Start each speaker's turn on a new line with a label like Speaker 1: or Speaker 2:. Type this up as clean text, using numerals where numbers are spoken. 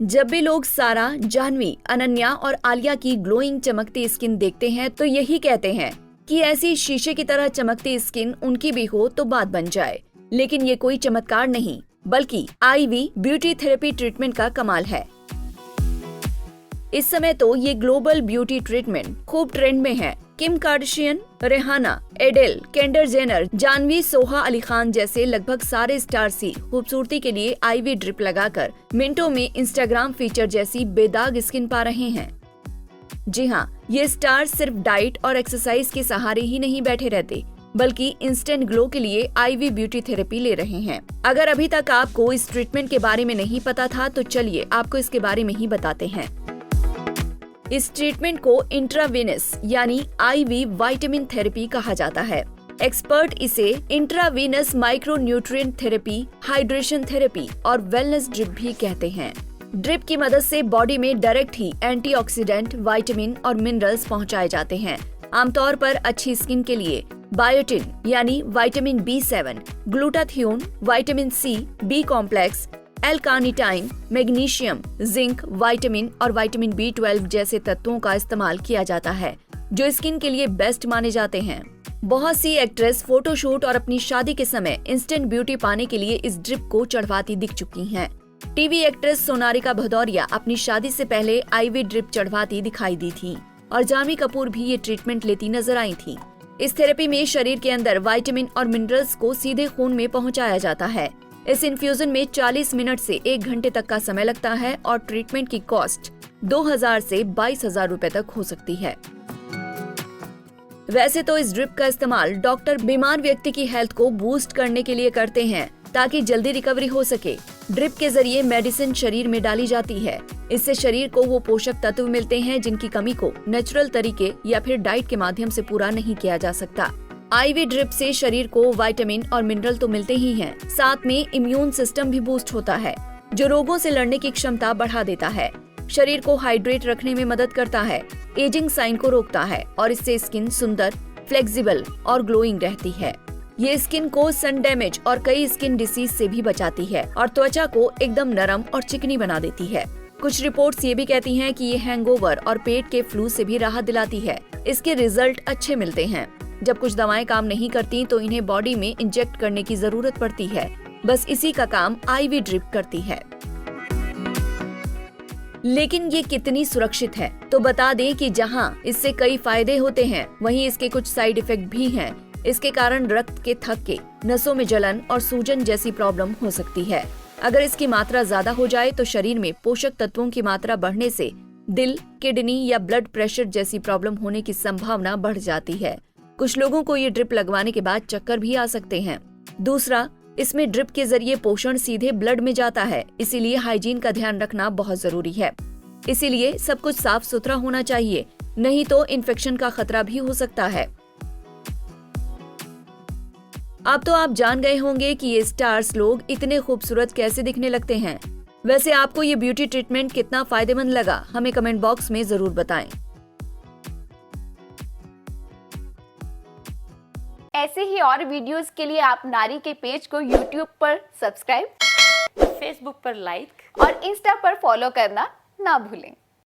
Speaker 1: जब भी लोग सारा, जाह्नवी, अनन्या और आलिया की ग्लोइंग चमकती स्किन देखते हैं तो यही कहते हैं कि ऐसी शीशे की तरह चमकती स्किन उनकी भी हो तो बात बन जाए। लेकिन ये कोई चमत्कार नहीं, बल्कि आईवी ब्यूटी थेरेपी ट्रीटमेंट का कमाल है। इस समय तो ये ग्लोबल ब्यूटी ट्रीटमेंट खूब ट्रेंड में है। Kim Kardashian, Rihanna, Adele, Kendall Jenner, Janhvi, Soha Ali Khan जैसे लगभग सारे स्टार्स ही खूबसूरती के लिए आईवी ड्रिप लगाकर मिनटों में इंस्टाग्राम फीचर जैसी बेदाग स्किन पा रहे हैं। जी हाँ, ये स्टार्स सिर्फ डाइट और एक्सरसाइज के सहारे ही नहीं बैठे रहते, बल्कि इंस्टेंट ग्लो के लिए आईवी ब्यूटी थेरेपी ले रहे हैं। अगर अभी तक आपको इस ट्रीटमेंट के बारे में नहीं पता था तो चलिए आपको इसके बारे में ही बताते हैं। इस ट्रीटमेंट को इंट्रावेनस यानी आईवी विटामिन थेरेपी कहा जाता है। एक्सपर्ट इसे intravenous micro nutrient therapy, hydration enthalpy और वेलनेस ड्रिप भी कहते हैं। ड्रिप की मदद से बॉडी में डायरेक्ट ही एंटीऑक्सीडेंट, विटामिन और मिनरल्स पहुंचाए जाते हैं। आमतौर पर अच्छी स्किन के लिए बायोटिन यानी vitamin B7, glutathione, vitamin C, B complex, L-carnitine, magnesium, zinc, vitamin और विटामिन B12 जैसे तत्वों का इस्तेमाल किया जाता है, जो स्किन के लिए बेस्ट माने जाते हैं। बहुत सी एक्ट्रेस फोटोशूट और अपनी शादी के समय इंस्टेंट ब्यूटी पाने के लिए इस ड्रिप को चढ़वाती दिख चुकी हैं। टीवी एक्ट्रेस सोनालिका भदौरिया अपनी शादी से पहले आईवी ड्रिप चढ़वाती दिखाई दी थी और जाह्नवी कपूर भी ये ट्रीटमेंट लेती नजर आई थी। इस थेरेपी में शरीर के अंदर विटामिन और मिनरल्स को सीधे खून में पहुंचाया जाता है। इस इन्फ्यूजन में 40 मिनट से 1 घंटे तक का समय लगता है और ट्रीटमेंट की कॉस्ट 2000 से 22,000 रुपए तक हो सकती है। वैसे तो इस ड्रिप का इस्तेमाल डॉक्टर बीमार व्यक्ति की हेल्थ को बूस्ट करने के लिए करते हैं ताकि जल्दी रिकवरी हो सके। ड्रिप के जरिए मेडिसिन शरीर में डाली जाती है। इससे शरीर को वो पोषक तत्व मिलते हैं जिनकी कमी को नेचुरल तरीके या फिर डाइट के माध्यम से पूरा नहीं किया जा सकता। आईवी ड्रिप से शरीर को विटामिन और मिनरल तो मिलते ही हैं, साथ में इम्यून सिस्टम भी बूस्ट होता है, जो रोगों से लड़ने की क्षमता बढ़ा देता है। शरीर को हाइड्रेट रखने में मदद करता है, एजिंग साइन को रोकता है और इससे स्किन सुंदर, फ्लेक्सिबल और ग्लोइंग रहती है। ये स्किन को सन डैमेज और कई स्किन डिसीज से भी बचाती है और त्वचा को एकदम नरम और चिकनी बना देती है। कुछ रिपोर्ट्स ये भी कहती हैं कि ये हैंगओवर और पेट के फ्लू से भी राहत दिलाती है। इसके रिजल्ट अच्छे मिलते हैं। जब कुछ दवाएं काम नहीं करती तो इन्हें बॉडी में इंजेक्ट करने की जरूरत पड़ती है। बस इसी का काम आईवी ड्रिप करती है। लेकिन ये कितनी सुरक्षित है? तो बता दें कि जहां इससे कई फायदे होते हैं, वहीं इसके कुछ साइड इफेक्ट भी हैं। इसके कारण रक्त के थक्के, नसों में जलन और सूजन जैसी प्रॉब्लम हो सकती है। अगर इसकी मात्रा ज्यादा हो जाए तो शरीर में पोषक तत्वों की मात्रा बढ़ने से दिल, किडनी या ब्लड प्रेशर जैसी प्रॉब्लम होने की संभावना बढ़ जाती है। कुछ लोगों को ये ड्रिप लगवाने के बाद चक्कर भी आ सकते हैं। दूसरा, इसमें ड्रिप के जरिए पोषण सीधे ब्लड में जाता है, इसीलिए हाइजीन का ध्यान रखना बहुत जरूरी है। इसीलिए सब कुछ साफ सुथरा होना चाहिए, नहीं तो इन्फेक्शन का खतरा भी हो सकता है। अब तो आप जान गए होंगे कि ये स्टार्स लोग इतने खूबसूरत कैसे दिखने लगते हैं। वैसे आपको ये ब्यूटी ट्रीटमेंट कितना फायदेमंद लगा, हमें कमेंट बॉक्स में जरूर बताएं।
Speaker 2: ऐसे ही और वीडियोस के लिए आप नारी के पेज को YouTube पर सब्सक्राइब,
Speaker 3: फेसबुक पर लाइक
Speaker 2: और इंस्टा पर फॉलो करना ना भूलें।